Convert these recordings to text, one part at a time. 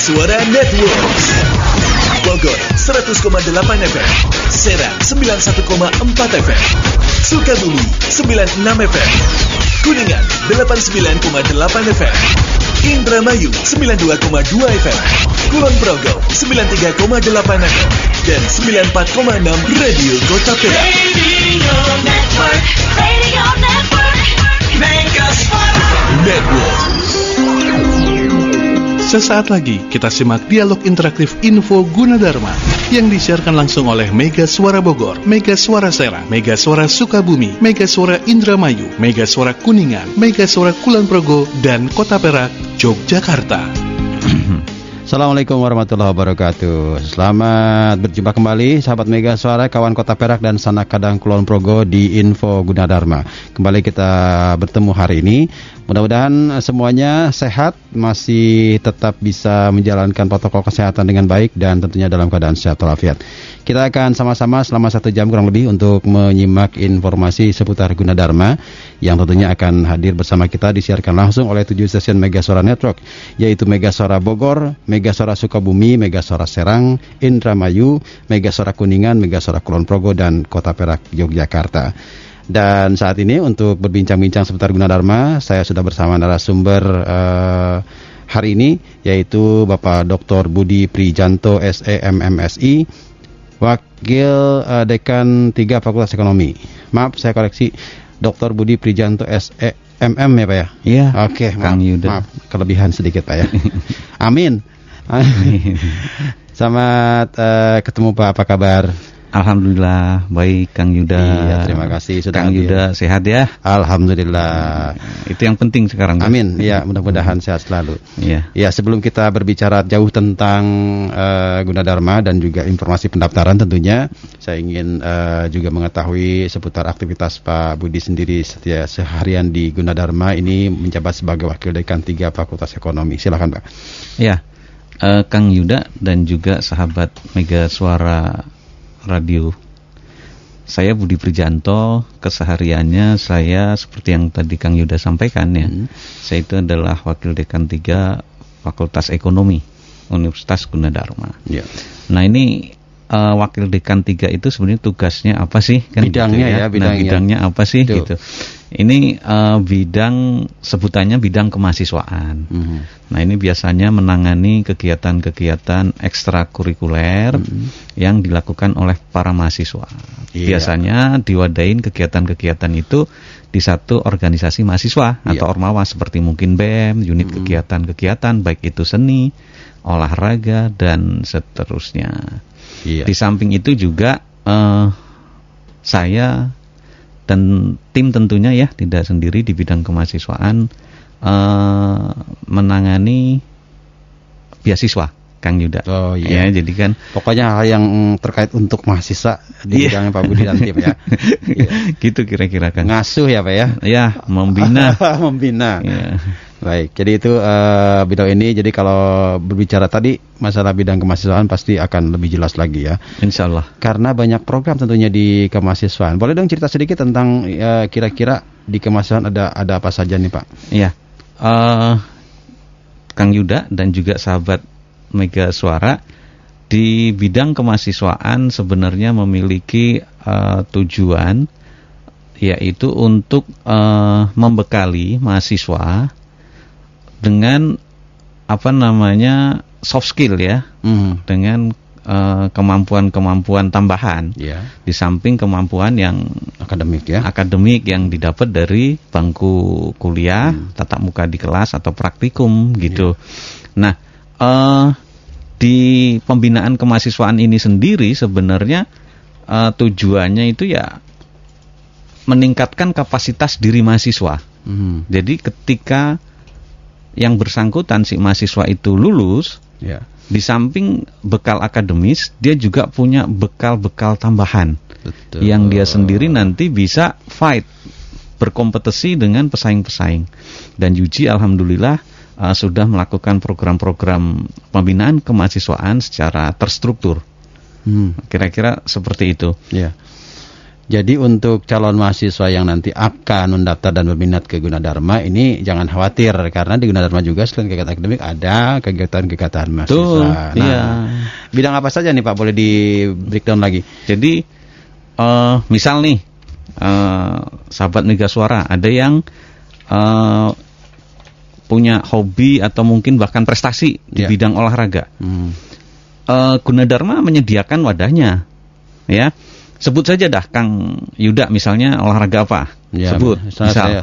Suara Network. Bogor 100,8 FM, Serang 91,4 FM, Sukabumi 96 FM, Kuningan 89,8 FM, Indramayu 92,2 FM, Kulon Progo 93,8 FM, dan 94,6 Radio Kota Perak. Radio Network, Mega Suara Network. Sesaat lagi kita simak dialog interaktif Info Gunadarma yang disiarkan langsung oleh Mega Suara Bogor, Mega Suara Serang, Mega Suara Sukabumi, Mega Suara Indramayu, Mega Suara Kuningan, Mega Suara Kulon Progo, dan Kota Perak, Yogyakarta. Assalamualaikum warahmatullahi wabarakatuh. Selamat berjumpa kembali sahabat Mega Suara, kawan Kota Perak dan Sanak Kadang Kulon Progo di Info Gunadarma. Kembali kita bertemu hari ini. Mudah-mudahan semuanya sehat, masih tetap bisa menjalankan protokol kesehatan dengan baik dan tentunya dalam keadaan sehat walafiat. Kita akan sama-sama selama 1 jam kurang lebih untuk menyimak informasi seputar Gunadarma yang tentunya akan hadir bersama kita, disiarkan langsung oleh 7 stasiun Mega Suara Network, yaitu Mega Suara Bogor, Mega Suara Sukabumi, Mega Suara Serang, Indramayu, Mega Suara Kuningan, Mega Suara Kulon Progo, dan Kota Perak, Yogyakarta. Dan saat ini untuk berbincang-bincang seputar Gunadarma, saya sudah bersama narasumber hari ini, yaitu Bapak Dr. Budi Prijanto, SE MMSI, Wakil Dekan 3 Fakultas Ekonomi. Maaf, saya koreksi, Dr. Budi Prijanto, SE MM ya Pak ya? Iya. Oke, Kang Yuda. Maaf, kelebihan sedikit Pak ya. Amin. Selamat ketemu Pak, apa kabar? Alhamdulillah baik Kang Yuda. Iya, terima kasih sudah Kang hadir. Yuda sehat ya? Alhamdulillah. Itu yang penting sekarang. Amin. Ya, mudah-mudahan sehat selalu. Iya. Ya, sebelum kita berbicara jauh tentang Gunadarma dan juga informasi pendaftaran tentunya, saya ingin juga mengetahui seputar aktivitas Pak Budi sendiri seharian di Gunadarma ini menjabat sebagai Wakil Dekan 3 Fakultas Ekonomi. Silakan Pak. Ya, Kang Yuda dan juga sahabat Mega Suara Radio. Saya Budi Prijanto, kesehariannya saya seperti yang tadi Kang Yuda sampaikan ya. Saya itu adalah Wakil Dekan 3 Fakultas Ekonomi Universitas Gunadarma. Ya. Nah, ini Wakil Dekan 3 itu sebenarnya tugasnya apa sih? Kan Bidangnya gitu ya, bidangnya. Nah, bidangnya apa sih Betul. gitu. Ini bidang, sebutannya bidang kemahasiswaan. Nah, ini biasanya menangani kegiatan-kegiatan ekstrakurikuler yang dilakukan oleh para mahasiswa. Iya. Biasanya diwadain kegiatan-kegiatan itu di satu organisasi mahasiswa atau ormawa seperti mungkin BEM, unit kegiatan-kegiatan baik itu seni, olahraga dan seterusnya. Iya. Di samping itu juga saya dan tim tentunya ya tidak sendiri di bidang kemahasiswaan menangani beasiswa Kang Yuda. Oh iya. Ya, jadi kan Pokoknya hal yang terkait untuk mahasiswa di bidangnya Pak Budi dan tim ya. Iya. gitu kira-kira Kang. Ngasuh ya Pak ya. Ya, membina. Membina. Ya. Baik, jadi itu bidang ini. Jadi kalau berbicara tadi masalah bidang kemahasiswaan pasti akan lebih jelas lagi ya. Insya Allah. Karena banyak program tentunya di kemahasiswaan. Boleh dong cerita sedikit tentang kira-kira di kemahasiswaan ada apa saja nih Pak? Iya, Kang Yuda dan juga sahabat Mega Suara, di bidang kemahasiswaan sebenarnya memiliki tujuan, yaitu untuk membekali mahasiswa dengan soft skill ya, dengan kemampuan-kemampuan tambahan, di samping kemampuan yang akademik yang didapat dari bangku kuliah, tatap muka di kelas atau praktikum gitu. Nah, di pembinaan kemahasiswaan ini sendiri sebenarnya tujuannya itu ya meningkatkan kapasitas diri mahasiswa. Jadi ketika yang bersangkutan si mahasiswa itu lulus, di samping bekal akademis, dia juga punya bekal-bekal tambahan. Betul. Yang dia sendiri nanti bisa fight, berkompetisi dengan pesaing-pesaing. Dan Yuji alhamdulillah sudah melakukan program-program pembinaan kemahasiswaan secara terstruktur. Kira-kira seperti itu. Ya. Jadi untuk calon mahasiswa yang nanti akan mendaftar dan berminat ke Gunadarma ini jangan khawatir, karena di Gunadarma juga selain kegiatan akademik ada kegiatan-kegiatan mahasiswa. Bidang apa saja nih Pak, boleh di breakdown lagi? Jadi misal nih sahabat Mega Suara ada yang punya hobi atau mungkin bahkan prestasi di bidang olahraga. Gunadarma menyediakan wadahnya, ya. Sebut saja dah Kang Yuda misalnya olahraga apa? Ya, sebut.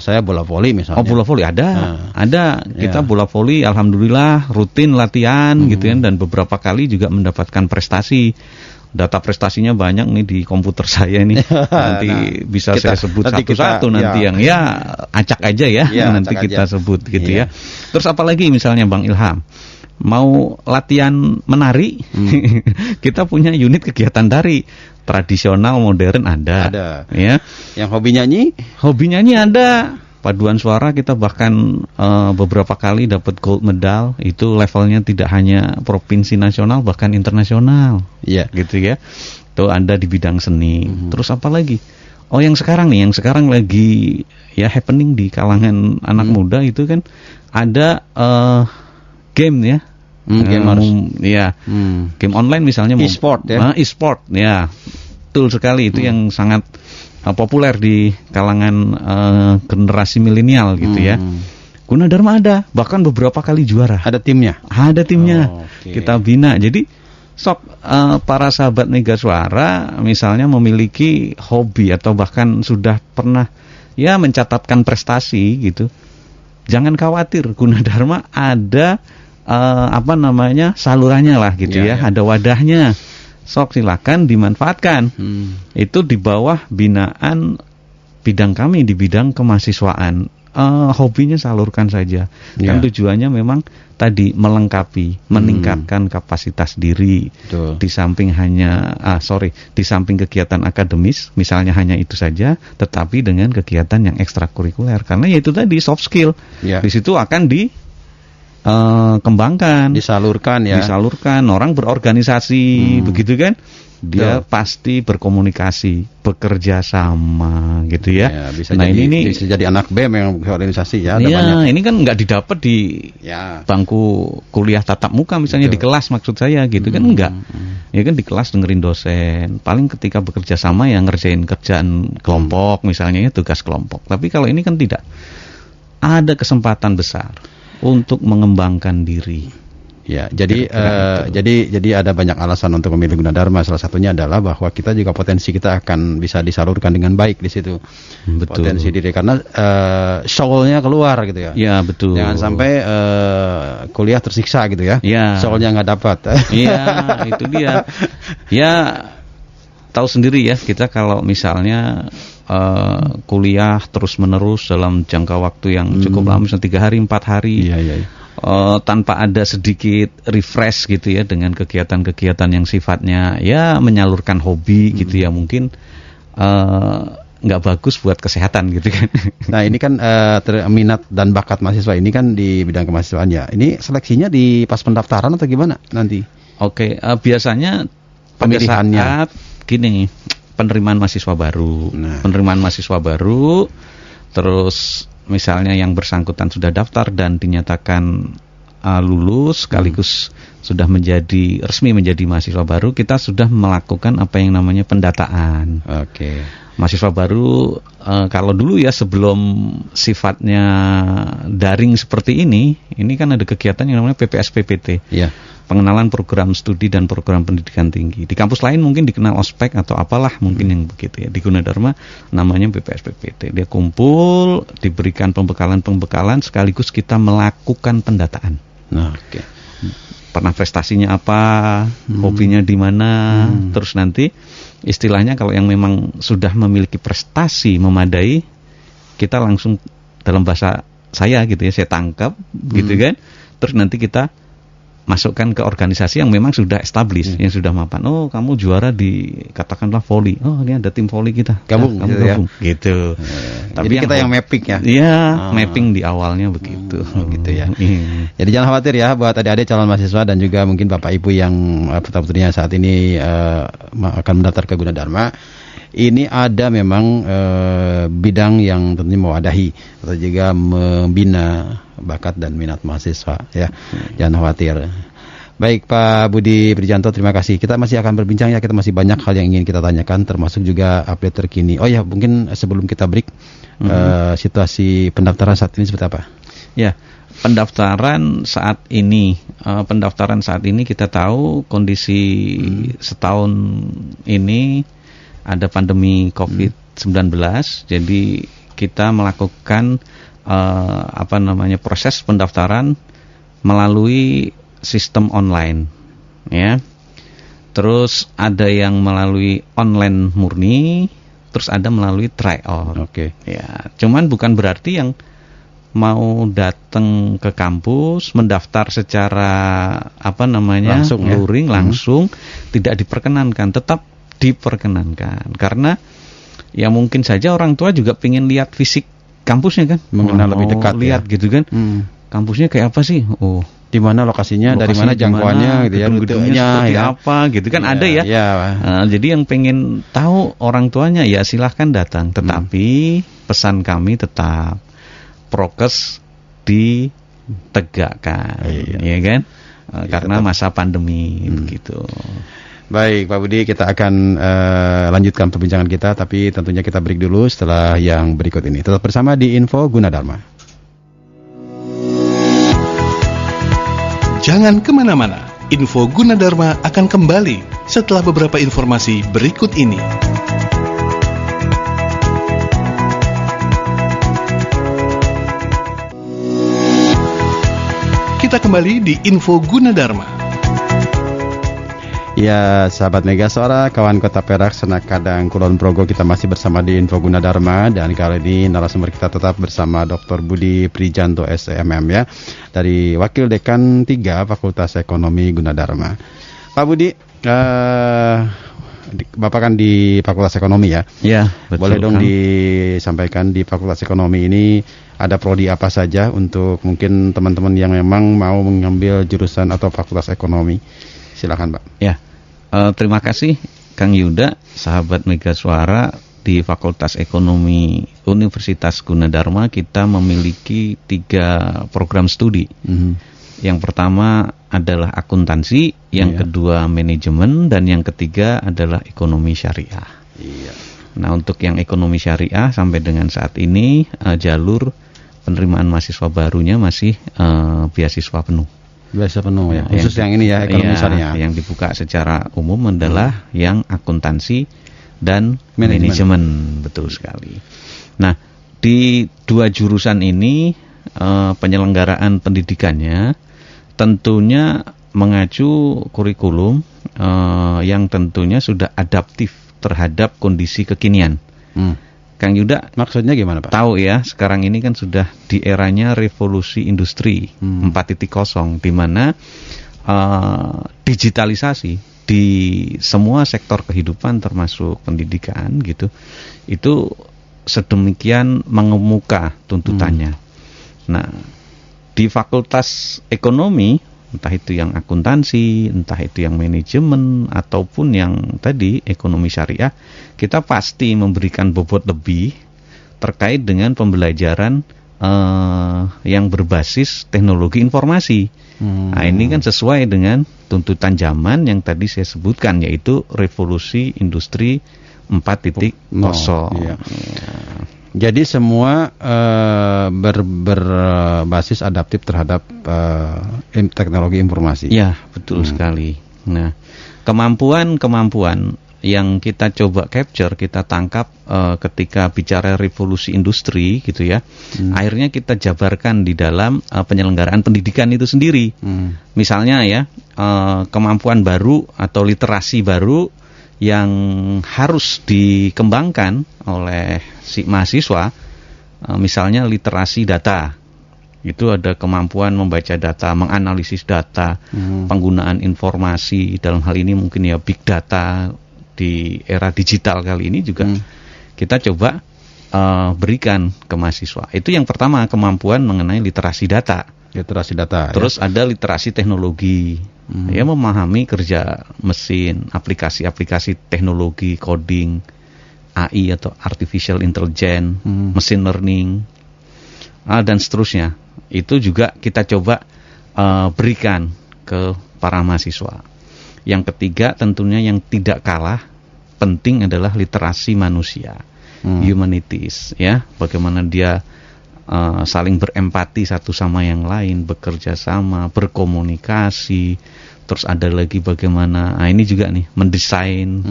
Saya bola voli misalnya. Oh, bola voli ada. Ada. Kita bola voli alhamdulillah rutin latihan gitu kan, dan beberapa kali juga mendapatkan prestasi. Data prestasinya banyak nih di komputer saya nih. Nanti bisa saya sebut satu-satu nanti yang acak aja ya nanti kita sebut gitu ya. Terus apalagi misalnya Bang Ilham mau latihan menari, kita punya unit kegiatan tari. Tradisional, modern ada. Ya. Yang hobi nyanyi? Hobi nyanyi ada. Paduan suara kita bahkan beberapa kali dapat gold medal. Itu levelnya tidak hanya provinsi nasional, bahkan internasional. Iya. Gitu ya. Itu ada di bidang seni. Terus apa lagi? Oh, yang sekarang lagi ya happening di kalangan anak muda itu kan ada game ya. Game online misalnya, e-sport ya. E-sport ya, betul sekali itu yang sangat populer di kalangan generasi milenial gitu ya. Gunadarma ada, bahkan beberapa kali juara. Ada timnya. Kita bina. Jadi para sahabat Mega Suara misalnya memiliki hobi atau bahkan sudah pernah ya mencatatkan prestasi gitu. Jangan khawatir, Gunadarma ada salurannya lah gitu ya. Ada wadahnya. Sok silakan dimanfaatkan. Itu di bawah binaan bidang kami di bidang kemahasiswaan. Hobinya salurkan saja. Kan tujuannya memang tadi melengkapi, meningkatkan kapasitas diri. Betul. Di samping di samping kegiatan akademis, misalnya hanya itu saja, tetapi dengan kegiatan yang ekstrakurikuler. Karena yaitu tadi soft skill. Di situ akan kembangkan, disalurkan orang berorganisasi begitu kan, dia pasti berkomunikasi, bekerja sama gitu ya. Bisa jadi anak BEM yang organisasi ya. Ini kan nggak didapat di bangku kuliah tatap muka misalnya. Di kelas maksud saya gitu kan, enggak ya kan, di kelas dengerin dosen, paling ketika bekerja sama yang ngerjain kerjaan kelompok misalnya ya, tugas kelompok. Tapi kalau ini kan tidak, ada kesempatan besar untuk mengembangkan diri. Ya, jadi ada banyak alasan untuk memilih Gunadarma. Salah satunya adalah bahwa kita juga potensi kita akan bisa disalurkan dengan baik di situ. Betul. Potensi diri karena soul-nya keluar gitu ya. Ya, betul. Jangan sampai kuliah tersiksa gitu ya. Soul-nya nggak dapat. Iya, itu dia. Ya, tahu sendiri ya, kita kalau misalnya kuliah terus menerus dalam jangka waktu yang cukup lama, misalnya 3 hari 4 hari, tanpa ada sedikit refresh gitu ya dengan kegiatan-kegiatan yang sifatnya ya menyalurkan hobi gitu ya, mungkin nggak bagus buat kesehatan gitu kan. Nah ini kan minat dan bakat mahasiswa ini kan di bidang kemahasiswaan ya. Ini seleksinya di pas pendaftaran atau gimana nanti? Oke, biasanya pemilihannya saat gini, penerimaan mahasiswa baru. Penerimaan mahasiswa baru, terus misalnya yang bersangkutan sudah daftar dan dinyatakan lulus, sekaligus sudah resmi menjadi mahasiswa baru, kita sudah melakukan apa yang namanya pendataan. Mahasiswa baru, kalau dulu ya sebelum sifatnya daring seperti ini kan ada kegiatan yang namanya PPS-PPT. Pengenalan program studi dan program pendidikan tinggi. Di kampus lain mungkin dikenal ospek atau apalah mungkin yang begitu ya. Di Gunadarma namanya PPS-PPT. Dia kumpul, diberikan pembekalan sekaligus kita melakukan pendataan. Pernah prestasinya apa, hobinya di mana, terus nanti istilahnya kalau yang memang sudah memiliki prestasi memadai, kita langsung dalam bahasa saya gitu ya, saya tangkap gitu kan. Terus nanti kita masukkan ke organisasi yang memang sudah established, yang sudah mapan. Oh, kamu juara di katakanlah voli. Oh, ini ada tim voli kita. Gabung kamu gitu gabung. Ya. Gitu. Tapi kita yang mapping ya. Iya, mapping di awalnya begitu. Gitu ya. Jadi jangan khawatir ya buat adik-adik calon mahasiswa dan juga mungkin Bapak Ibu yang putra-putrinya saat ini akan mendaftar ke Gunadarma. ini ada memang bidang yang tentunya mewadahi atau juga membina bakat dan minat mahasiswa ya. Jangan khawatir. Baik Pak Budi Prijanto, terima kasih. Kita masih akan berbincang ya, kita masih banyak hal yang ingin kita tanyakan, termasuk juga update terkini. Oh ya, mungkin sebelum kita break, situasi pendaftaran saat ini seperti apa? Ya, pendaftaran saat ini kita tahu kondisi setahun ini ada pandemi COVID-19, jadi kita melakukan proses pendaftaran melalui sistem online, ya. Terus ada yang melalui online murni, terus ada melalui tryout. Oke. Ya, cuman bukan berarti yang mau datang ke kampus mendaftar secara langsung, luring langsung tidak diperkenankan, tetap diperkenankan karena ya mungkin saja orang tua juga pengen lihat fisik kampusnya kan, mengenal lebih dekat, lihat gitu kan. Kampusnya kayak apa sih? Oh, di mana lokasinya, dari mana jangkauannya, gitu ya, gedungnya seperti apa gitu kan, ada ya. Jadi yang pengen tahu orang tuanya ya silahkan datang, tetapi pesan kami tetap prokes ditegakkan, ya kan? Karena masa pandemi begitu. Baik Pak Budi, kita akan lanjutkan perbincangan kita, tapi tentunya kita break dulu setelah yang berikut ini. Tetap bersama di Info Gunadarma. Jangan kemana-mana, Info Gunadarma akan kembali setelah beberapa informasi berikut ini. Kita kembali di Info Gunadarma. Ya, sahabat Mega Suara, kawan Kota Perak, Sanak Kadang, Kulon Progo, kita masih bersama di Info Gunadarma, dan kali ini narasumber kita tetap bersama Dr. Budi Prijanto SMM ya, dari Wakil Dekan 3 Fakultas Ekonomi Gunadarma. Pak Budi, Bapak kan di Fakultas Ekonomi ya? Ya, betul. Boleh dong disampaikan di Fakultas Ekonomi ini ada prodi apa saja untuk mungkin teman-teman yang memang mau mengambil jurusan atau Fakultas Ekonomi? Silakan Pak. Ya, terima kasih Kang Yuda, sahabat Mega Suara. Di Fakultas Ekonomi Universitas Gunadarma kita memiliki 3 program studi. Yang pertama adalah akuntansi, yang kedua manajemen, dan yang ketiga adalah ekonomi syariah. Nah, untuk yang ekonomi syariah sampai dengan saat ini jalur penerimaan mahasiswa barunya masih beasiswa penuh. Biasa penuh ya, khusus yang ini ya, ekonomi syariah. Yang dibuka secara umum adalah yang akuntansi dan manajemen, betul sekali. Nah, di 2 jurusan ini penyelenggaraan pendidikannya tentunya mengacu kurikulum yang tentunya sudah adaptif terhadap kondisi kekinian. Kang Yuda, maksudnya gimana Pak? Tahu ya, sekarang ini kan sudah di eranya revolusi industri 4.0, di mana digitalisasi di semua sektor kehidupan termasuk pendidikan gitu, itu sedemikian mengemuka tuntutannya. Nah, di Fakultas Ekonomi, entah itu yang akuntansi, entah itu yang manajemen, ataupun yang tadi ekonomi syariah, kita pasti memberikan bobot lebih terkait dengan pembelajaran yang berbasis teknologi informasi. Nah, ini kan sesuai dengan tuntutan zaman yang tadi saya sebutkan, yaitu revolusi industri 4.0. Iya. Jadi semua berbasis adaptif terhadap teknologi informasi. Ya, betul sekali. Nah, kemampuan yang kita coba capture, kita tangkap ketika bicara revolusi industri gitu ya. Akhirnya kita jabarkan di dalam penyelenggaraan pendidikan itu sendiri. Misalnya ya, kemampuan baru atau literasi baru yang harus dikembangkan oleh si mahasiswa, misalnya literasi data. Itu ada kemampuan membaca data, menganalisis data, penggunaan informasi, dalam hal ini mungkin ya big data di era digital kali ini juga kita coba berikan ke mahasiswa. Itu yang pertama, kemampuan mengenai literasi data. Terus ada literasi teknologi, ya, memahami kerja mesin, aplikasi-aplikasi teknologi, coding, AI atau artificial intelligence, machine learning, dan seterusnya. Itu juga kita coba berikan ke para mahasiswa. Yang ketiga tentunya yang tidak kalah penting adalah literasi manusia, humanities, ya, bagaimana dia saling berempati satu sama yang lain, bekerja sama, berkomunikasi. Terus ada lagi bagaimana, ini juga nih, mendesain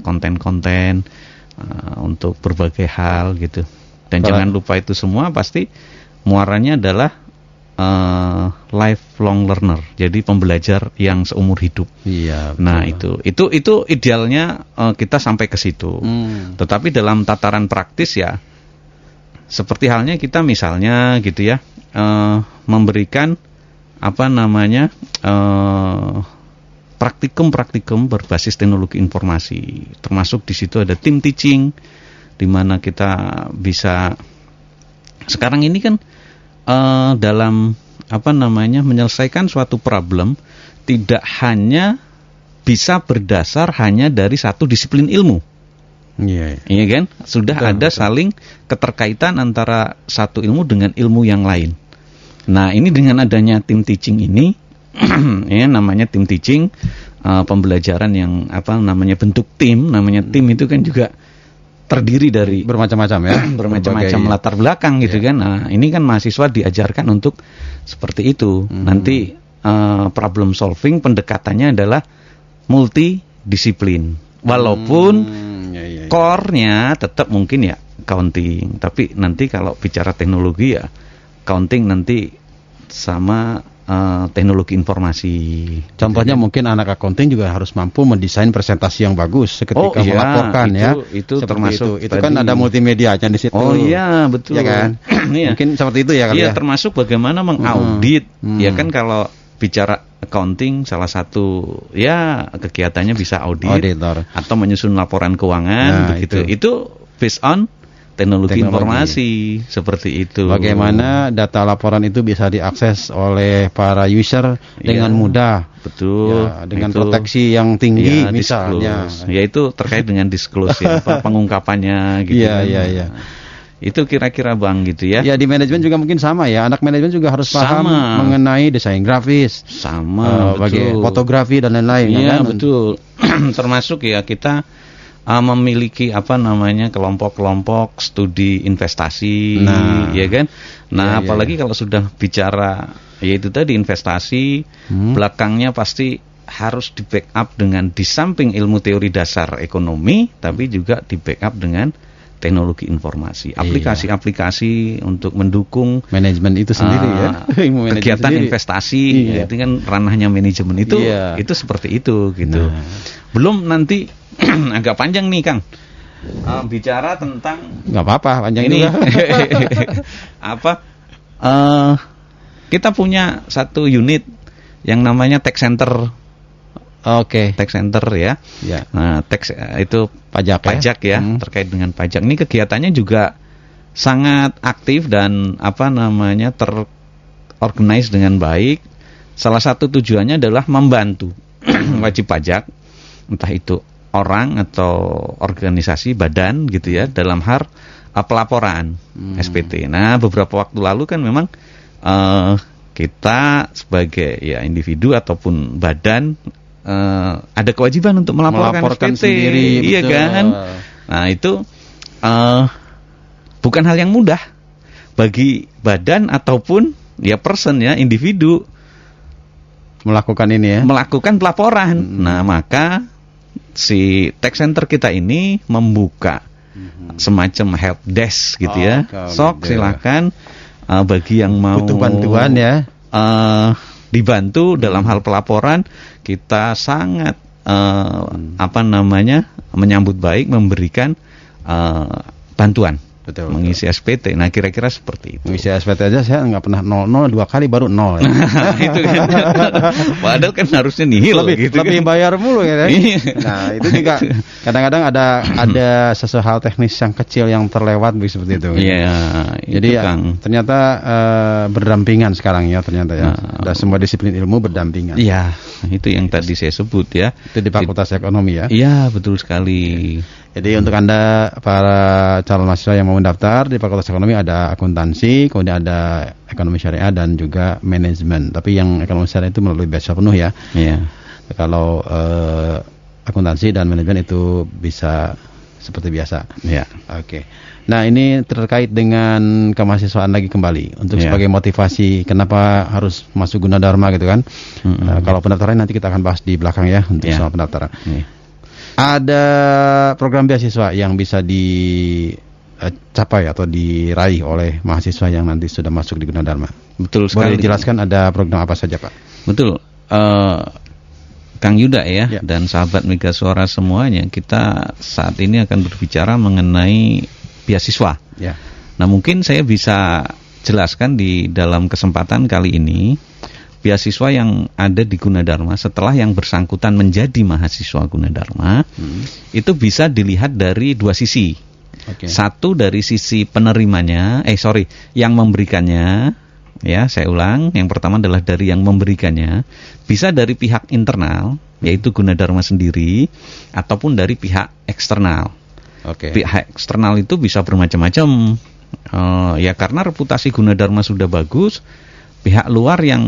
konten-konten untuk berbagai hal gitu. Dan jangan lupa itu semua pasti muaranya adalah lifelong learner, jadi pembelajar yang seumur hidup. Iya. Nah itu idealnya kita sampai ke situ. Tetapi dalam tataran praktis ya, seperti halnya kita misalnya gitu ya, memberikan praktikum berbasis teknologi informasi. Termasuk di situ ada tim teaching, di mana kita bisa sekarang ini kan dalam menyelesaikan suatu problem tidak hanya bisa berdasar hanya dari satu disiplin ilmu. Iya kan? Sudah ada saling keterkaitan antara satu ilmu dengan ilmu yang lain. Nah, ini dengan adanya tim teaching ini ya, namanya tim teaching, pembelajaran yang bentuk tim, namanya tim itu kan juga terdiri dari bermacam-macam ya, bermacam-macam latar belakang gitu kan. Nah, ini kan mahasiswa diajarkan untuk seperti itu. Nanti problem solving pendekatannya adalah multidisiplin. Walaupun core-nya tetap mungkin ya accounting, tapi nanti kalau bicara teknologi ya accounting nanti sama teknologi informasi. Contohnya mungkin anak accounting juga harus mampu mendesain presentasi yang bagus ketika melaporkan itu termasuk itu kan ada multimedianya di situ. Oh iya, betul. Ya kan? Mungkin seperti itu ya kali ya. Termasuk bagaimana mengaudit. Ya kan kalau bicara accounting salah satu ya kegiatannya bisa auditor atau menyusun laporan keuangan begitu. Itu based on teknologi informasi seperti itu. Bagaimana data laporan itu bisa diakses oleh para user dengan mudah. Betul. Ya, dengan proteksi yang tinggi misalnya. Ya itu terkait dengan disclose ya, pengungkapannya gitu. Iya. Itu kira-kira Bang gitu ya. Ya di manajemen juga mungkin sama ya. Anak manajemen juga harus paham mengenai desain grafis. Bagi fotografi dan lain-lain. Iya, betul. Termasuk ya kita memiliki kelompok-kelompok studi investasi, ya kan? Nah, apalagi kalau sudah bicara yaitu tadi investasi, belakangnya pasti harus di backup dengan di samping ilmu teori dasar ekonomi, tapi juga di backup dengan teknologi informasi, aplikasi-aplikasi untuk mendukung manajemen itu sendiri ya, kegiatan sendiri. Investasi, itu kan ranahnya manajemen itu seperti itu gitu. Belum nanti agak panjang nih Kang, bicara tentang nggak apa-apa panjang ini juga. Kita punya satu unit yang namanya tax center. Tax center ya. Nah, tax itu pajak ya, terkait dengan pajak. Ini kegiatannya juga sangat aktif dan terorganize dengan baik. Salah satu tujuannya adalah membantu wajib pajak, entah itu orang atau organisasi badan gitu ya, dalam hal pelaporan SPT. Nah, beberapa waktu lalu kan memang kita sebagai individu ataupun badan ada kewajiban untuk melaporkan SPT sendiri, iya betul. Kan? Nah, itu bukan hal yang mudah bagi badan ataupun person ya, individu melakukan ini ya, melakukan pelaporan. Nah, maka si tax center kita ini membuka semacam help desk gitu ya. Sok silakan bagi yang mau butuh bantuan ya, dibantu dalam hal pelaporan, kita sangat menyambut baik, memberikan bantuan. Betul, mengisi SPT. Nah, kira-kira seperti itu. Mengisi SPT aja saya nggak pernah 0 2 kali baru 0 ya. Itu kan. Padahal kan harusnya nihil lebih bayar mulu ya. Nah, itu juga kadang-kadang ada sesuatu hal teknis yang kecil yang terlewat seperti itu. Iya. Jadi ternyata berdampingan sekarang ya ternyata ya. Ada semua disiplin ilmu berdampingan. Iya, itu yang tadi saya sebut ya. Itu di Fakultas Ekonomi ya. Iya, betul sekali. Jadi untuk Anda para calon mahasiswa yang mau mendaftar di Fakultas Ekonomi ada akuntansi, kemudian ada ekonomi syariah dan juga manajemen. Tapi yang ekonomi syariah itu melalui beasiswa penuh ya. Iya. Kalau akuntansi dan manajemen itu bisa seperti biasa. Iya. Oke. Nah, ini terkait dengan kemahasiswaan lagi kembali untuk sebagai motivasi kenapa harus masuk Gunadarma gitu kan. Kalau pendaftaran nanti kita akan bahas di belakang ya untuk soal pendaftaran. Ada program beasiswa yang bisa dicapai atau diraih oleh mahasiswa yang nanti sudah masuk di Gunadarma. Betul sekali. Boleh dijelaskan ada program apa saja, Pak? Betul. Kang Yuda ya, dan sahabat Mega Suara semuanya, kita saat ini akan berbicara mengenai beasiswa. Ya. Nah, mungkin saya bisa jelaskan di dalam kesempatan kali ini, beasiswa yang ada di Gunadarma setelah yang bersangkutan menjadi mahasiswa Gunadarma itu bisa dilihat dari dua sisi. Satu dari sisi penerimanya, yang memberikannya. Ya, saya ulang, yang pertama adalah dari yang memberikannya, bisa dari pihak internal, yaitu Gunadarma sendiri, ataupun dari pihak eksternal. Pihak eksternal itu bisa bermacam-macam, ya karena reputasi Gunadarma sudah bagus. Pihak luar yang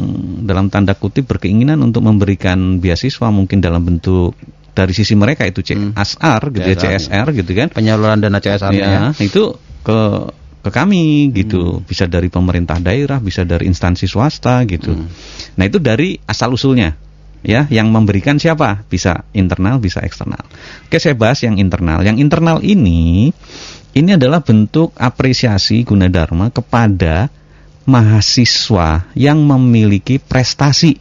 dalam tanda kutip berkeinginan untuk memberikan beasiswa mungkin dalam bentuk dari sisi mereka itu CSR gitu ya, CSR gitu kan, penyaluran dana CSR ya, itu ke kami gitu, bisa dari pemerintah daerah, bisa dari instansi swasta gitu. Nah, itu dari asal usulnya ya, yang memberikan siapa? Bisa internal, bisa eksternal. Oke, saya bahas yang internal. Yang internal ini adalah bentuk apresiasi Gunadarma kepada mahasiswa yang memiliki prestasi.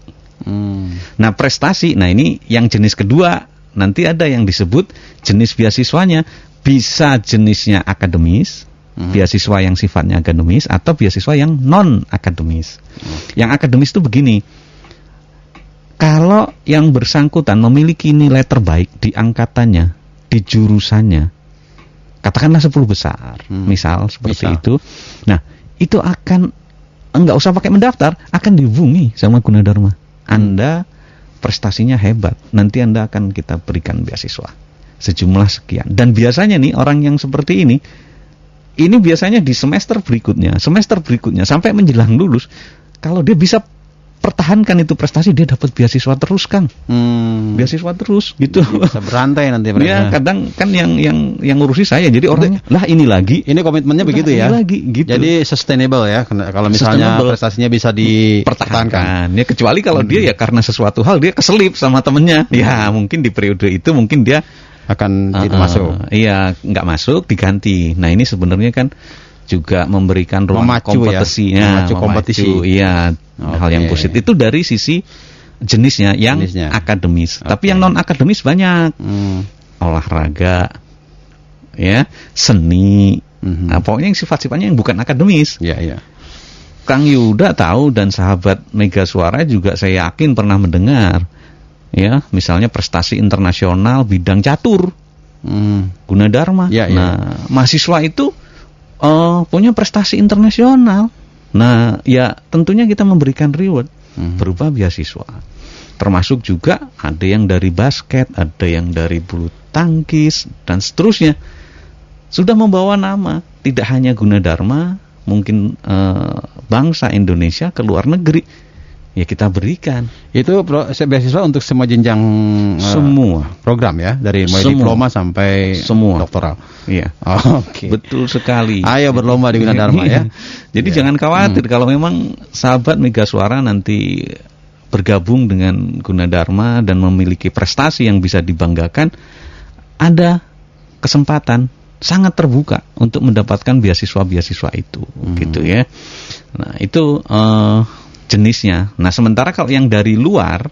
Nah, prestasi, nah ini yang jenis kedua, nanti ada yang disebut jenis beasiswanya, bisa jenisnya akademis, beasiswa yang sifatnya akademis, atau beasiswa yang non akademis. Yang akademis itu begini, kalau yang bersangkutan memiliki nilai terbaik di angkatannya, di jurusannya, katakanlah 10 besar, misal seperti itu. Nah, itu akan enggak usah pakai mendaftar, akan dihubungi sama Gunadarma. Anda prestasinya hebat, nanti Anda akan kita berikan beasiswa sejumlah sekian. Dan biasanya nih orang yang seperti ini biasanya di semester berikutnya sampai menjelang lulus, kalau dia bisa pertahankan itu prestasi, dia dapat beasiswa terus, Kang. Beasiswa terus gitu. Bisa berantai nanti mereka. Ya, kadang kan yang ngurusi saya, jadi orangnya lah ini lagi. Ini komitmennya begitu ya. Lagi, gitu. Jadi sustainable ya, kalau misalnya prestasinya bisa dipertahankan. Ya, kecuali kalau dia ya karena sesuatu hal dia keselip sama temennya. Ya, mungkin di periode itu mungkin dia akan tidak masuk. Iya, nggak masuk, diganti. Nah, ini sebenarnya kan juga memberikan ruang kompetisi, memacu kompetisi. Iya, hal yang positif itu dari sisi jenisnya yang akademis. Tapi yang non akademis banyak, olahraga, ya, seni, nah, pokoknya yang sifat-sifatnya yang bukan akademis. Iya. Kang Yuda tahu dan sahabat Mega Suara juga saya yakin pernah mendengar, ya, misalnya prestasi internasional bidang catur, Gunadarma. Nah, mahasiswa itu punya prestasi internasional. Nah, ya tentunya kita memberikan reward berupa beasiswa. Termasuk juga ada yang dari basket, ada yang dari bulu tangkis dan seterusnya. Sudah membawa nama, tidak hanya Gunadarma, mungkin bangsa Indonesia ke luar negeri. Ya kita berikan. Itu beasiswa untuk semua jenjang semua program ya, dari mulai diploma sampai semua doktoral. Iya. Oke. Betul sekali. Ayo berlomba di Gunadarma ya. Jadi jangan khawatir kalau memang sahabat Mega Suara nanti bergabung dengan Gunadarma dan memiliki prestasi yang bisa dibanggakan, ada kesempatan sangat terbuka untuk mendapatkan beasiswa-beasiswa itu, gitu ya. Nah, itu jenisnya. Nah, sementara kalau yang dari luar,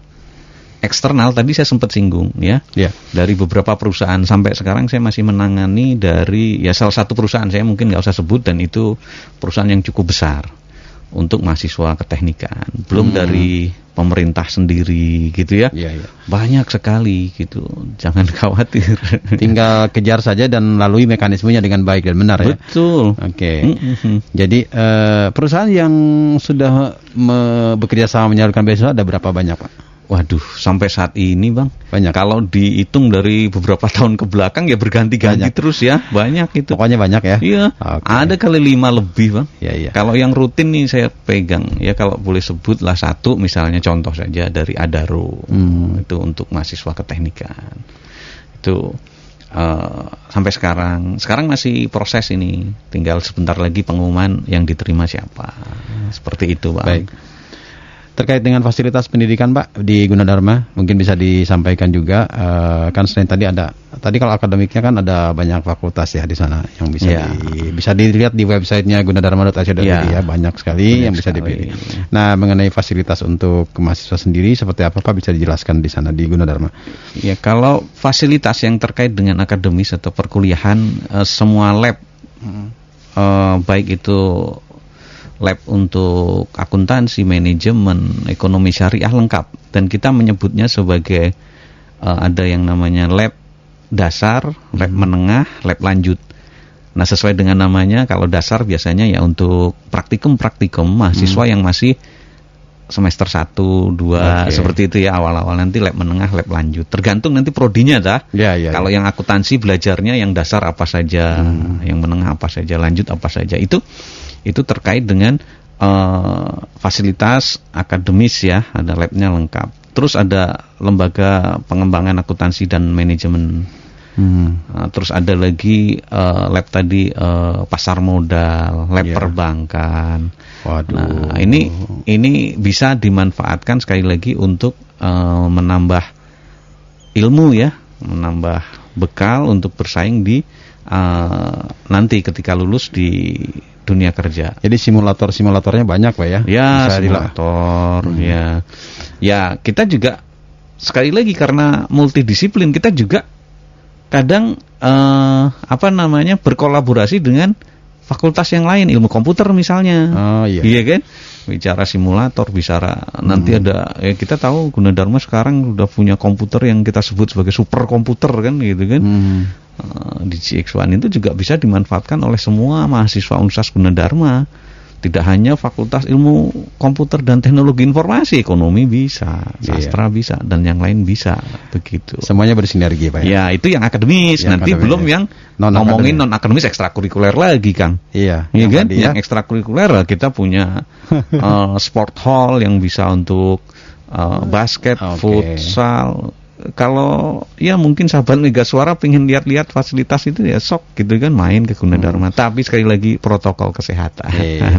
eksternal, tadi saya sempat singgung ya. Dari beberapa perusahaan, sampai sekarang saya masih menangani dari salah satu perusahaan, saya mungkin nggak usah sebut, dan itu perusahaan yang cukup besar untuk mahasiswa keteknikan. Belum dari pemerintah sendiri gitu ya. Banyak sekali gitu. Jangan khawatir. Tinggal kejar saja dan lalui mekanismenya dengan baik dan benar ya. Betul. Oke. Jadi perusahaan yang sudah bekerja sama menyalurkan beasiswa ada berapa banyak, Pak? Waduh, sampai saat ini Bang, banyak. Kalau dihitung dari beberapa tahun ke belakang ya berganti-ganti terus ya, banyak itu. Pokoknya banyak ya. Iya, ada kali 5 lebih Bang. Iya. Kalau yang rutin nih saya pegang, ya kalau boleh sebutlah satu, misalnya contoh saja dari Adaro, itu untuk mahasiswa keteknikan. Itu sampai sekarang masih proses ini, tinggal sebentar lagi pengumuman yang diterima siapa. Seperti itu Bang. Baik. Terkait dengan fasilitas pendidikan Pak di Gunadarma, mungkin bisa disampaikan juga, kan selain tadi kalau akademiknya kan ada banyak fakultas ya di sana yang bisa dilihat di websitenya gunadarma.ac.id ya, banyak sekali yang bisa dipilih. Nah, mengenai fasilitas untuk mahasiswa sendiri seperti apa Pak, bisa dijelaskan di sana di Gunadarma? Ya, kalau fasilitas yang terkait dengan akademis atau perkuliahan, semua lab, baik itu lab untuk akuntansi, manajemen, ekonomi syariah lengkap, dan kita menyebutnya sebagai ada yang namanya lab dasar, lab menengah, lab lanjut. Nah, sesuai dengan namanya, kalau dasar biasanya ya untuk praktikum mahasiswa yang masih semester 1, 2 seperti itu ya, awal-awal. Nanti lab menengah, lab lanjut, tergantung nanti prodinya dah. Kalau yang akuntansi belajarnya yang dasar apa saja, yang menengah apa saja, lanjut apa saja. Itu terkait dengan fasilitas akademis ya, ada labnya lengkap. Terus ada lembaga pengembangan akuntansi dan manajemen. Terus ada lagi lab tadi pasar modal, lab perbankan. Waduh. Nah, ini bisa dimanfaatkan sekali lagi untuk menambah ilmu ya, menambah bekal untuk bersaing di nanti ketika lulus di dunia kerja. Jadi simulatornya banyak Pak ya? Ya, simulator ya kita juga sekali lagi karena multidisiplin, kita juga kadang berkolaborasi dengan fakultas yang lain, ilmu komputer misalnya. Iya kan? Bicara simulator, nanti ada kita tahu Gunadarma sekarang udah punya komputer yang kita sebut sebagai super komputer kan gitu kan. Di GX1 itu juga bisa dimanfaatkan oleh semua mahasiswa Universitas Gunadarma. Tidak hanya Fakultas Ilmu Komputer dan Teknologi Informasi, ekonomi bisa, sastra bisa, dan yang lain bisa, begitu. Semuanya bersinergi Pak ya? Ya, itu yang akademis. Nanti belum yang ngomongin non-akademis ekstrakurikuler lagi Kang. Iya kan? Yang ekstrakurikuler kita punya sport hall yang bisa untuk basket, futsal. Kalau ya mungkin sahabat Mega Suara pengen lihat-lihat fasilitas itu ya sok gitu kan, main ke Gunadarma. Tapi sekali lagi protokol kesehatan.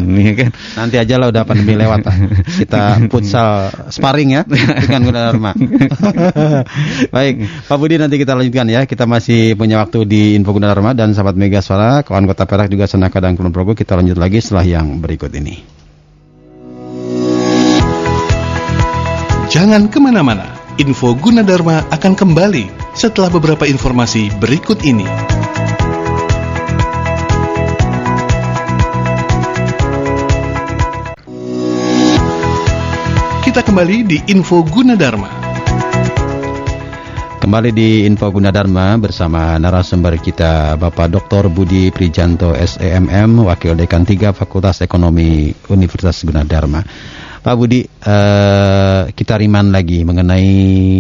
Iya kan? Nanti aja lah udah pandemi lewat Pak. Kita futsal sparring ya dengan Gunadarma. Baik, Pak Budi, nanti kita lanjutkan ya. Kita masih punya waktu di Info Gunadarma, dan sahabat Mega Suara, kawan Kota Perak juga Sanaka dan Kulon Progo, kita lanjut lagi setelah yang berikut ini. Jangan kemana-mana. Info Gunadarma akan kembali setelah beberapa informasi berikut ini. Kita kembali di Info Gunadarma. Kembali di Info Gunadarma bersama narasumber kita Bapak Dr. Budi Prijanto SEMM, Wakil Dekan 3 Fakultas Ekonomi Universitas Gunadarma. Pak Budi, kita remind lagi mengenai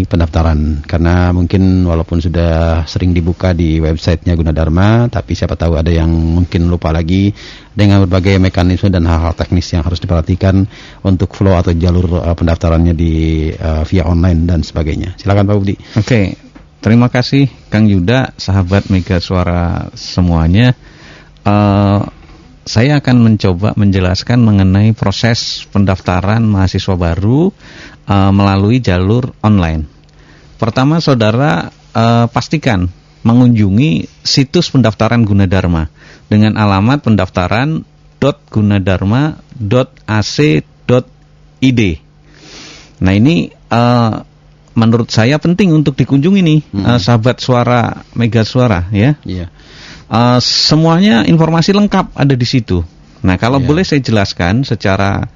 pendaftaran, karena mungkin walaupun sudah sering dibuka di websitenya Gunadarma, tapi siapa tahu ada yang mungkin lupa lagi dengan berbagai mekanisme dan hal-hal teknis yang harus diperhatikan untuk flow atau jalur pendaftarannya di via online dan sebagainya. Silakan Pak Budi. Oke, terima kasih Kang Yuda, sahabat Mega Suara semuanya. Saya akan mencoba menjelaskan mengenai proses pendaftaran mahasiswa baru melalui jalur online. Pertama, saudara pastikan mengunjungi situs pendaftaran Gunadarma dengan alamat pendaftaran.gunadarma.ac.id. Nah, ini menurut saya penting untuk dikunjungi nih, sahabat suara Mega Suara ya. Iya. Semuanya informasi lengkap ada di situ. Nah, kalau boleh saya jelaskan secara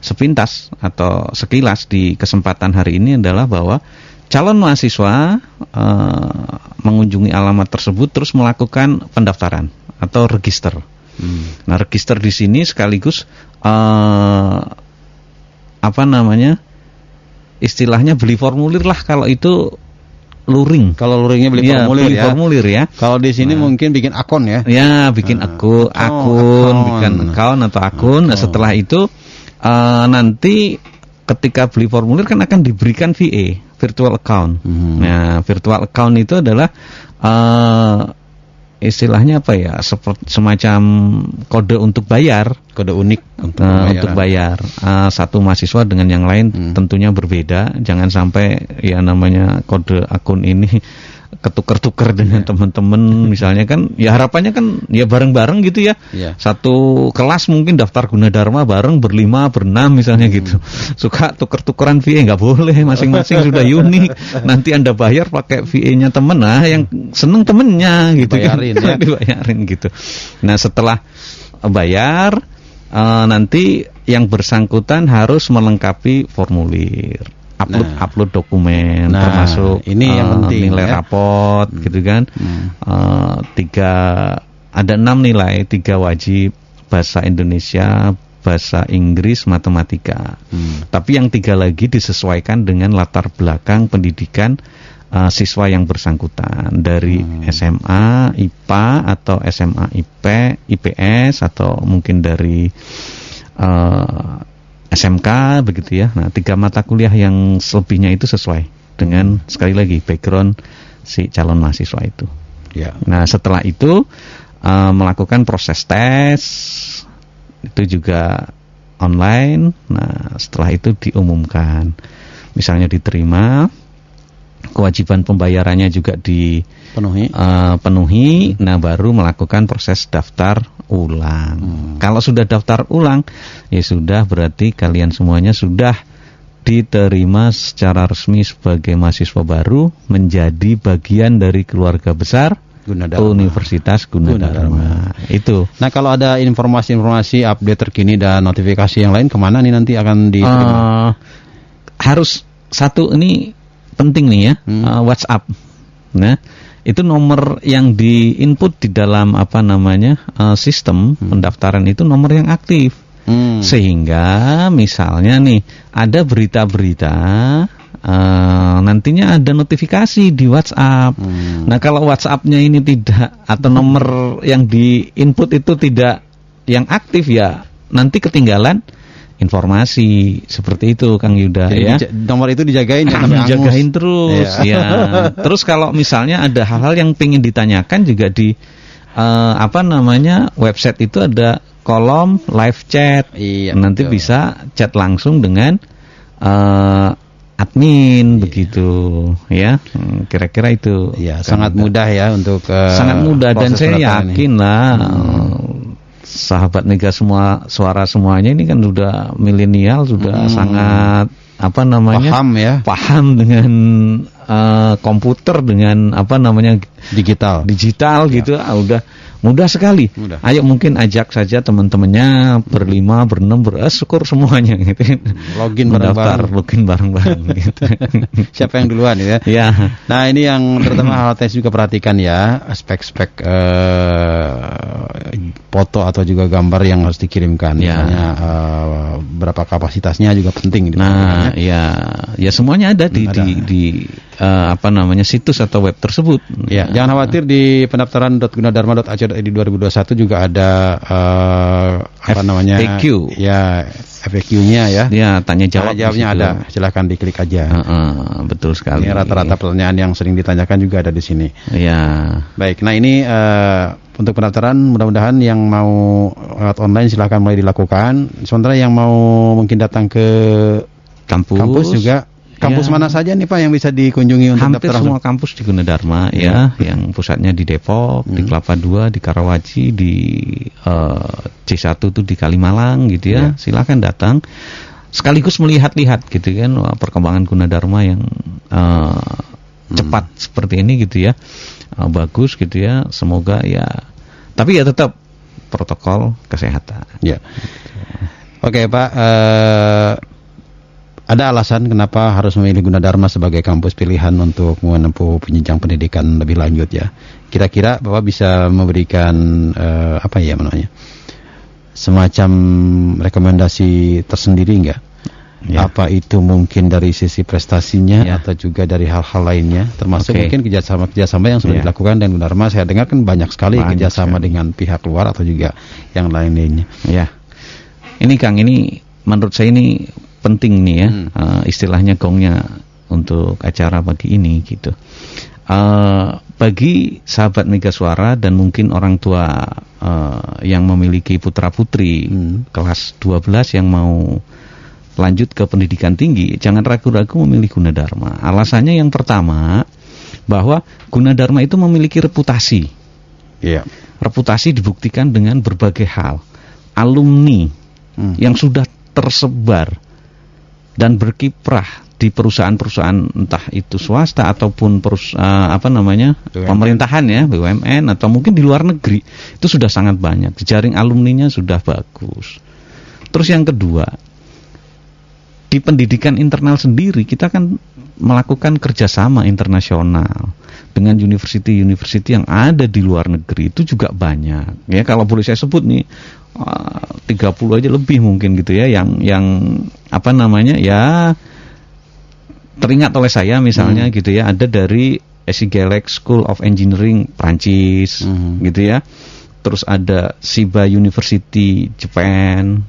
sepintas atau sekilas di kesempatan hari ini adalah bahwa calon mahasiswa mengunjungi alamat tersebut terus melakukan pendaftaran atau register. Nah, register di sini sekaligus istilahnya beli formulir lah kalau itu luring. Kalau luringnya beli formulir ya. Kalau di sini mungkin bikin akun ya. Ya, bikin akun, bikin account atau akun. Nah, setelah itu nanti ketika beli formulir kan akan diberikan VA, virtual account. Nah, virtual account itu adalah istilahnya apa ya, semacam kode untuk bayar, kode unik untuk bayar. Satu mahasiswa dengan yang lain tentunya berbeda. Jangan sampai ya namanya kode akun ini ketuker-tuker dengan teman-teman misalnya kan, ya harapannya kan ya bareng-bareng gitu ya. Satu kelas mungkin daftar Gunadarma bareng berlima, berenam misalnya gitu. Suka tuker-tukeran VA nggak boleh, masing-masing sudah unik. Nanti Anda bayar pakai VA-nya temen, nah yang seneng temennya gitu dibayarin, kan. Dibayarin gitu. Nah, setelah bayar nanti yang bersangkutan harus melengkapi formulir. Upload dokumen, termasuk ini yang penting, nilai raport gitu kan. Ada 6 nilai, 3 wajib, bahasa Indonesia, bahasa Inggris, matematika. Tapi yang 3 lagi disesuaikan dengan latar belakang pendidikan siswa yang bersangkutan, dari SMA IPA atau SMA IPS atau mungkin dari SMK begitu ya. Nah, 3 mata kuliah yang selebihnya itu sesuai dengan sekali lagi background si calon mahasiswa itu. Ya. Nah, setelah itu melakukan proses tes itu juga online. Nah, setelah itu diumumkan, misalnya diterima, kewajiban pembayarannya juga penuhi. Nah, baru melakukan proses daftar ulang. Kalau sudah daftar ulang, ya sudah, berarti kalian semuanya sudah diterima secara resmi sebagai mahasiswa baru, menjadi bagian dari keluarga besar Universitas Gunadarma. Itu. Nah, kalau ada informasi-informasi update terkini dan notifikasi yang lain, kemana nih nanti akan diterima? Harus satu, ini penting nih ya, WhatsApp. Nah, itu nomor yang di-input di dalam sistem pendaftaran itu nomor yang aktif. Sehingga misalnya nih ada berita-berita, nantinya ada notifikasi di WhatsApp. Nah, kalau WhatsApp-nya ini tidak, atau nomor yang di-input itu tidak yang aktif, ya nanti ketinggalan informasi seperti itu, Kang Yuda. Jadi ya. Nomor itu dijagain, dijagain terus. Ya. Terus kalau misalnya ada hal-hal yang pengen ditanyakan juga di website itu ada kolom live chat. Nanti betul. Bisa chat langsung dengan admin begitu ya. Kira-kira itu. Ya, sangat mudah ya untuk sangat mudah, dan saya yakin lah sahabat Mega semua suara semuanya ini kan sudah milenial, sudah sangat paham dengan komputer, dengan digital ya. Gitu. Udah mudah sekali. Ayo mungkin ajak saja teman-temannya berlima, berenam, syukur semuanya gitu. Login bareng-bareng gitu. Siapa yang duluan ya? Ya. Nah, ini yang terutama HLTS juga perhatikan ya, spek-spek foto atau juga gambar yang harus dikirimkan. Misalnya berapa kapasitasnya juga penting. Nah, ya semuanya ada di situs atau web tersebut. Ya, jangan khawatir, di pendaftaran.gunadarma.ac.id 2021 juga ada FAQ. Ya, FAQ-nya ya. Ya, tanya jawabnya ada. Silahkan diklik aja. Betul sekali. Ini rata-rata pertanyaan yang sering ditanyakan juga ada di sini. Ya. Baik, nah ini untuk pendaftaran mudah-mudahan yang mau lewat online silahkan mulai dilakukan. Sementara yang mau mungkin datang ke kampus juga. Kampus mana saja nih Pak yang bisa dikunjungi untuk hampir daftar? Semua kampus di Gunadarma ya, yang pusatnya di Depok, di Kelapa II, di Karawaci, di C1 itu di Kalimalang gitu ya. Silakan datang sekaligus melihat-lihat gitu kan perkembangan Gunadarma yang cepat seperti ini gitu ya. Bagus gitu ya. Semoga ya, tapi ya tetap protokol kesehatan. Ya. Oke Pak, ada alasan kenapa harus memilih Gunadarma sebagai kampus pilihan untuk menempuh penjenjang pendidikan lebih lanjut ya? Kira-kira Bapak bisa memberikan semacam rekomendasi tersendiri enggak? Apa itu mungkin dari sisi prestasinya atau juga dari hal-hal lainnya, termasuk mungkin kerjasama yang sudah dilakukan dan Gunadarma. Saya dengar kan banyak sekali kerjasama dengan pihak luar atau juga yang lain-lainnya. Ya, ini Kang, ini menurut saya ini penting nih ya, istilahnya gongnya untuk acara pagi ini gitu. Bagi sahabat Mega Suara dan mungkin orang tua yang memiliki putra-putri kelas 12 yang mau lanjut ke pendidikan tinggi, jangan ragu-ragu memilih Gunadarma. Alasannya yang pertama, bahwa Gunadarma itu memiliki reputasi. Reputasi dibuktikan dengan berbagai hal. Alumni yang sudah tersebar dan berkiprah di perusahaan-perusahaan, entah itu swasta ataupun pemerintahan ya, BUMN, atau mungkin di luar negeri, itu sudah sangat banyak. Jejaring alumninya sudah bagus. Terus yang kedua, di pendidikan internal sendiri kita kan melakukan kerjasama internasional dengan university yang ada di luar negeri, itu juga banyak ya. Kalau boleh saya sebut nih 30 aja lebih mungkin gitu ya, yang teringat oleh saya misalnya gitu ya, ada dari Esigelec School of Engineering Prancis gitu ya, terus ada Shiba University Japan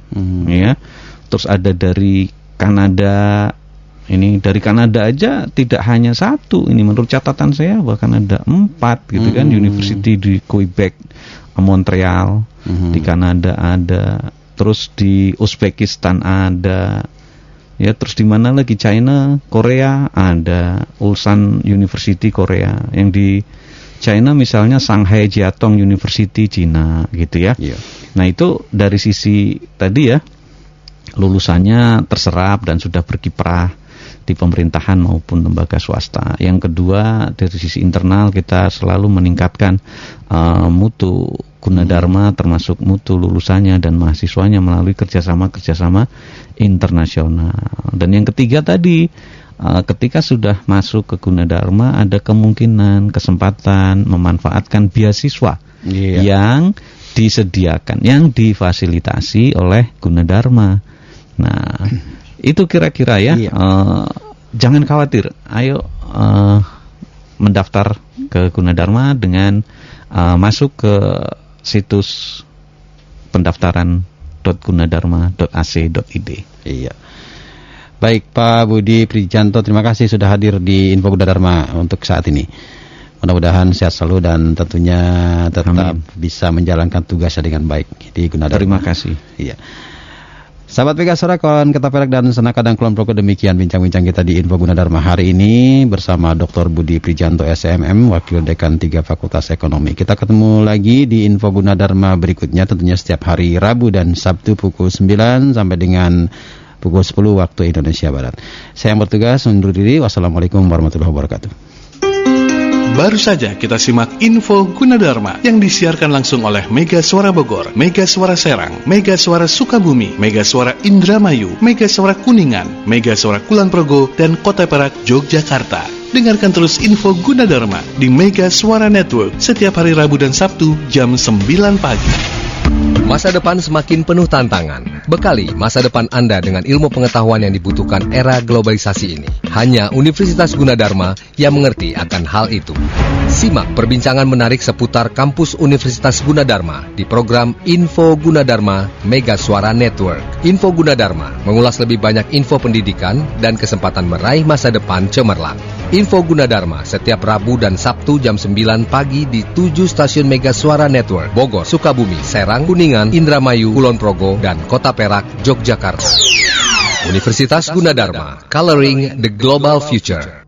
ya, terus ada dari Kanada. Ini dari Kanada aja tidak hanya satu, ini menurut catatan saya bahkan ada 4 gitu kan, University di Quebec, Montreal di Kanada ada, terus di Uzbekistan ada ya, terus di mana lagi, China, Korea ada Ulsan University Korea, yang di China misalnya Shanghai Jiatong University Cina gitu ya. Nah itu dari sisi tadi ya, lulusannya terserap dan sudah berkiprah di pemerintahan maupun lembaga swasta. Yang kedua, dari sisi internal kita selalu meningkatkan mutu Gunadarma, termasuk mutu lulusannya dan mahasiswanya melalui kerjasama internasional. Dan yang ketiga tadi, ketika sudah masuk ke Gunadarma, ada kemungkinan, kesempatan memanfaatkan beasiswa yang disediakan, yang difasilitasi oleh Gunadarma. Nah, itu kira-kira ya. Jangan khawatir, ayo mendaftar ke Gunadarma dengan masuk ke situs pendaftaran.gunadarma.ac.id. Iya. Baik, Pak Budi Prijanto, terima kasih sudah hadir di Info Gunadarma untuk saat ini. Mudah-mudahan sehat selalu dan tentunya tetap bisa menjalankan tugasnya dengan baik di Gunadarma. Terima kasih. Iya. Sahabat Mega Suara, kawan Kota Perak dan Sanak Kadang Kulon Progo, demikian bincang-bincang kita di Info Gunadarma hari ini bersama Dr. Budi Prijanto SMM, Wakil Dekan 3 Fakultas Ekonomi. Kita ketemu lagi di Info Gunadarma berikutnya, tentunya setiap hari Rabu dan Sabtu pukul 9 sampai dengan pukul 10 waktu Indonesia Barat. Saya yang bertugas undur diri. Wassalamualaikum warahmatullahi wabarakatuh. Baru saja kita simak Info Gunadarma yang disiarkan langsung oleh Mega Suara Bogor, Mega Suara Serang, Mega Suara Sukabumi, Mega Suara Indramayu, Mega Suara Kuningan, Mega Suara Kulon Progo, dan Kota Perak, Yogyakarta. Dengarkan terus Info Gunadarma di Mega Suara Network setiap hari Rabu dan Sabtu jam 9 pagi. Masa depan semakin penuh tantangan. Bekali masa depan Anda dengan ilmu pengetahuan yang dibutuhkan era globalisasi ini. Hanya Universitas Gunadarma yang mengerti akan hal itu. Simak perbincangan menarik seputar kampus Universitas Gunadarma di program Info Gunadarma Mega Suara Network. Info Gunadarma mengulas lebih banyak info pendidikan dan kesempatan meraih masa depan cemerlang. Info Gunadarma setiap Rabu dan Sabtu jam 9 pagi di 7 stasiun Mega Suara Network, Bogor, Sukabumi, Serang, Kuningan, Indramayu, Kulon Progo, dan Kota Perak, Yogyakarta. Universitas Gunadarma, Coloring the Global Future.